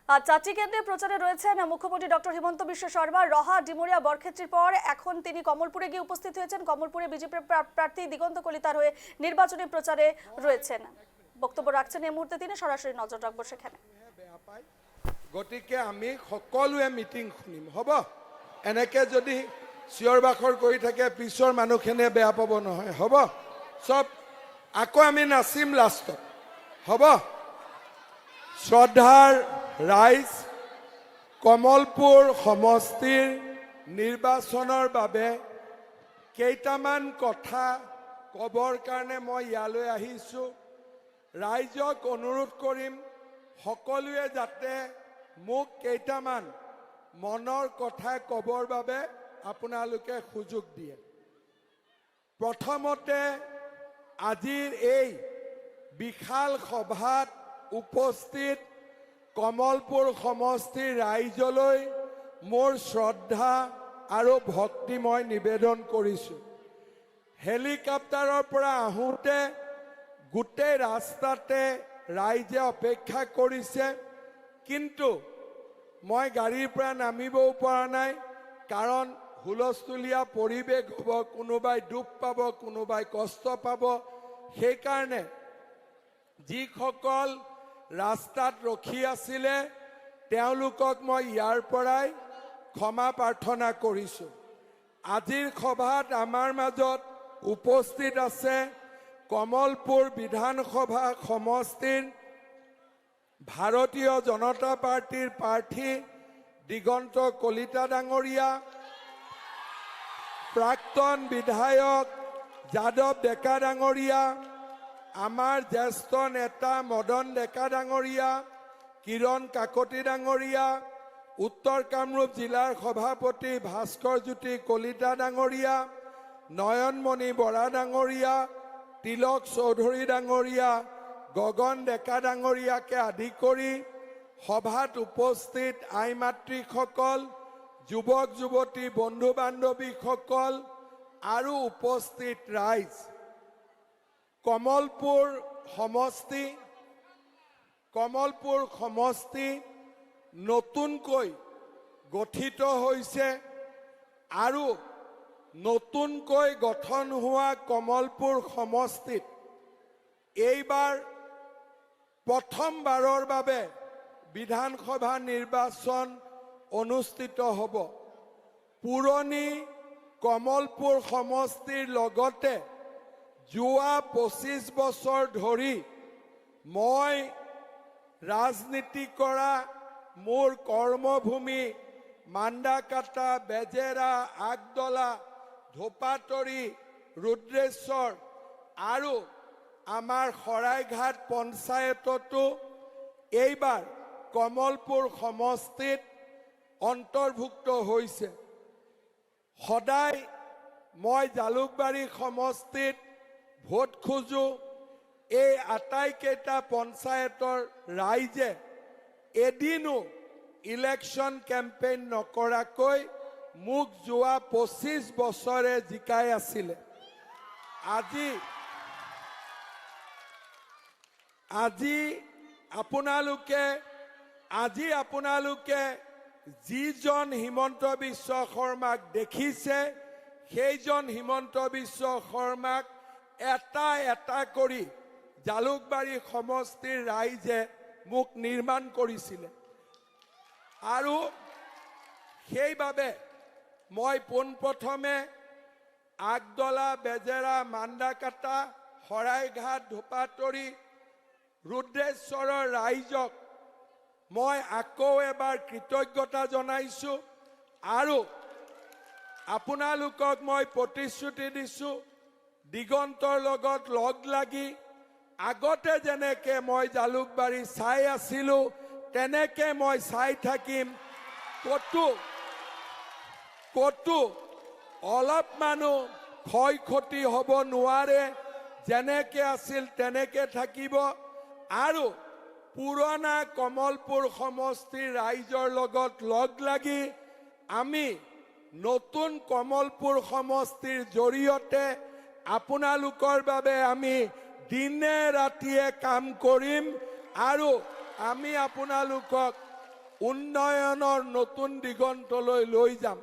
চাচি কেন্দ্রে প্রচারে রয়েছেন মুখ্যমন্ত্রী ডক্টর হিমন্ত বিশ্ব শর্মা। রহা, ডিমুরিয়া, বরক্ষেত্রীর পর এখন তিনি কমলপুরে গিয়ে উপস্থিত হয়েছেন। কমলপুরে বিজেপি প্রার্থী দিগন্ত কলিতার হয়ে নির্বাচনী প্রচারে রয়েছেন। বক্তব্য রাখছেন এই মুহূর্তে তিনি। সরাসরি নজর রাখবো সেখানে। গতিকে আমি সকলোৱে মিটিং শুনিম, হ'ব? এনেকে যদি চিঞৰ বাখৰ কৰি থাকে পিছৰ মানুহখিনিয়ে বেয়া পাব নহয়, হ'ব? চব আকৌ আমি নাচিম লাষ্টত, হ'ব? শ্ৰদ্ধাৰ ৰাইজ, কমলপুৰ সমষ্টিৰ নিৰ্বাচনৰ বাবে কেইটামান কথা ক'বৰ কাৰণে মই ইয়ালৈ আহিছোঁ। ৰাইজক অনুৰোধ কৰিম সকলোৱে যাতে মোক কেইটামান মনৰ কথা ক'বৰ বাবে আপোনালোকে সুযোগ দিয়ে। প্ৰথমতে আজিৰ এই বিশাল সভাত উপস্থিত কমলপুৰ সমষ্টিৰ ৰাইজলৈ মোৰ শ্ৰদ্ধা আৰু ভক্তি মই নিবেদন কৰিছোঁ। হেলিকপ্টাৰৰ পৰা আহোঁতে গোটেই ৰাস্তাতে ৰাইজে অপেক্ষা কৰিছে, কিন্তু মই গাড়ীৰ পৰা নামিবও পৰা নাই, কাৰণ হুলস্থুলীয়া পৰিৱেশ হ'ব, কোনোবাই দুখ পাব, কোনোবাই কষ্ট পাব। সেইকাৰণে যিসকল ৰাস্তাত ৰখি আছিলে তেওঁলোকক মই ইয়াৰ পৰাই ক্ষমা প্ৰাৰ্থনা কৰিছোঁ। আজিৰ সভাত আমাৰ মাজত উপস্থিত আছে কমলপুৰ বিধানসভা সমষ্টিৰ ভাৰতীয় জনতা পাৰ্টিৰ প্ৰাৰ্থী দিগন্ত কলিতা ডাঙৰীয়া, প্ৰাক্তন বিধায়ক যাদৱ ডেকা ডাঙৰীয়া, আমাৰ জ্যেষ্ঠ নেতা মদন ডেকা ডাঙৰীয়া, কিৰণ কাকতি ডাঙৰীয়া, উত্তৰ কামৰূপ জিলাৰ সভাপতি ভাস্কৰ জ্যোতি কলিতা ডাঙৰীয়া, নয়নমণি বৰা ডাঙৰীয়া, তিলক চৌধুৰী ডাঙৰীয়া, গগন ডেকা ডাঙৰীয়াকে আদি কৰি সভাত উপস্থিত আই মাতৃসকল, যুৱক যুৱতী, বন্ধু বান্ধৱীসকল আৰু উপস্থিত ৰাইজ, কমলপুৰ সমষ্টি নতুনকৈ গঠিত হৈছে আৰু নতুনকৈ গঠন হোৱা কমলপুৰ সমষ্টিত এইবাৰ প্ৰথমবাৰৰ বাবে বিধানসভা নিৰ্বাচন অনুষ্ঠিত হ'ব। পুৰণি কমলপুৰ সমষ্টিৰ লগতে যোৱা 25 বছৰ ধৰি মই ৰাজনীতি কৰা, মোৰ কৰ্মভূমি মান্দাকাটা, বেজেৰা, আগদলা, ধোপাতৰি, ৰুদ্ৰেশ্বৰ আৰু আমাৰ শৰাইঘাট পঞ্চায়ততো এইবাৰ কমলপুৰ সমষ্টিত অন্তৰ্ভুক্ত হৈছে। সদায় মই জালুকবাৰী সমষ্টিত ভোট খোজো। এই আটাইকেইটা পঞ্চায়তৰ ৰাইজে এদিনো ইলেকশ্যন কেম্পেইন নকৰাকৈ মোক যোৱা 25 বছৰে জিকাই আছিলে। আজি আপোনালোকে যিজন হিমন্ত বিশ্ব শৰ্মাক দেখিছে, সেইজন হিমন্ত বিশ্ব শৰ্মাক এটা এটা কৰি জালুকবাৰী সমষ্টিৰ ৰাইজে মোক নিৰ্মাণ কৰিছিলে। আৰু সেইবাবে মই পোনপ্ৰথমে আগদলা, বেজেৰা, মান্দাকাটা, শৰাইঘাট, ধোপাতৰি, ৰুদ্ৰেশ্বৰৰ ৰাইজক মই আকৌ এবাৰ কৃতজ্ঞতা জনাইছোঁ আৰু আপোনালোকক মই প্ৰতিশ্ৰুতি দিছোঁ, দিগন্তৰ লগত লগ লাগি আগতে যেনেকে মই জালুকবাৰী চাই আছিলোঁ তেনেকে মই চাই থাকিম। ক'তো অলপমানো ক্ষয় ক্ষতি হ'ব নোৱাৰে, যেনেকে আছিল তেনেকে থাকিব। আৰু পুৰণা কমলপুৰ সমষ্টিৰ ৰাইজৰ লগত লগ লাগি আমি নতুন কমলপুৰ সমষ্টিৰ জৰিয়তে আপোনালোকৰ বাবে আমি দিনে ৰাতিয়ে কাম কৰিম আৰু আমি আপোনালোকক উন্নয়নৰ নতুন দিগন্তলৈ লৈ যাম।